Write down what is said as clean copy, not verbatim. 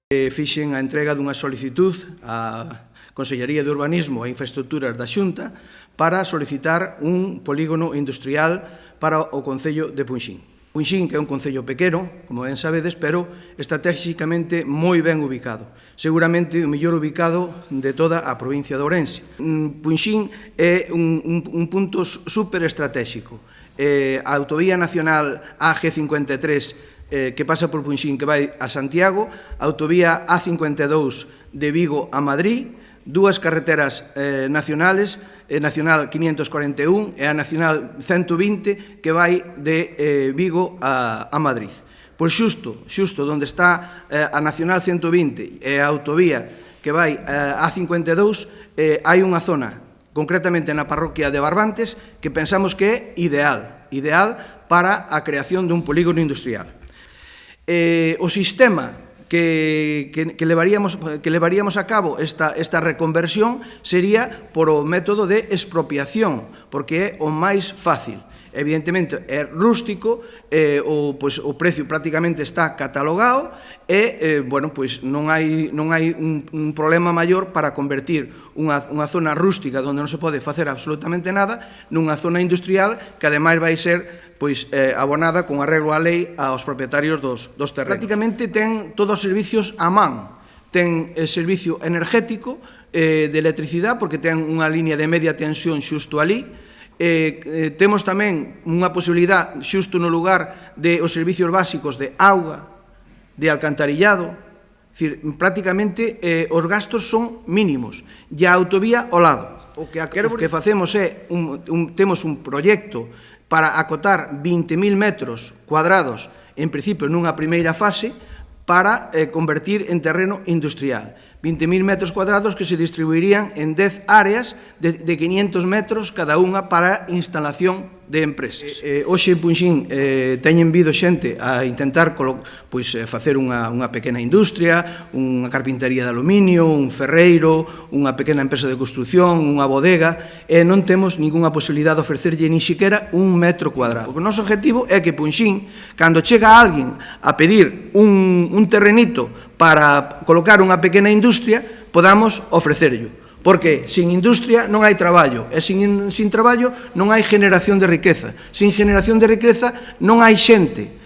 Fixen a entrega dunha solicitud á Consellería de Urbanismo e Infraestructuras da Xunta para solicitar un polígono industrial para o Concello de Punxín. Punxín, que é un concello pequeno, como ben sabedes, pero estratégicamente moi ben ubicado. Seguramente o mellor ubicado de toda a provincia de Ourense. Punxín é un punto superestratégico. A autovía nacional AG53 que pasa por Punxín, que vai a Santiago, a autovía A52 de Vigo a Madrid, dúas carreteras nacionales, a Nacional 541 e a Nacional 120, que vai de Vigo a Madrid. Pois xusto onde está a Nacional 120 e a autovía que vai a A52, hai unha zona, concretamente na parroquia de Barbantes, que pensamos que é ideal para a creación dun polígono industrial. O sistema que levaríamos a cabo esta reconversión sería por o método de expropiación, porque é o máis fácil. Evidentemente é rústico, o precio prácticamente está catalogado e non hai un problema maior para convertir unha zona rústica onde non se pode facer absolutamente nada nunha zona industrial que ademais vai ser abonada con arreglo á lei aos propietarios dos terrenos. Prácticamente ten todos os servicios a man. Ten servicio energético de electricidade porque ten unha línea de media tensión xusto ali. Temos tamén unha posibilidade xusto no lugar de os servicios básicos de auga, de alcantarillado. Prácticamente os gastos son mínimos e a autovía ao lado. O que facemos é temos un proxecto para acotar 20.000 metros cuadrados en principio nunha primeira fase para convertir en terreno industrial. 20.000 metros cuadrados que se distribuirían en 10 áreas de 500 metros cada unha para instalación de empresas. Hoxe en Punxín teñen vido xente a intentar facer unha pequena industria, unha carpintería de aluminio, un ferreiro, unha pequena empresa de construción, unha bodega, e non temos ningunha posibilidade de ofrecerlle ni siquiera un metro cuadrado. O noso objetivo é que Punxín, cando chega alguén a pedir un terrenito para colocar unha pequena industria, podamos ofrecerlo. Porque sin industria non hai traballo, e sin traballo non hai generación de riqueza. Sin generación de riqueza non hai xente.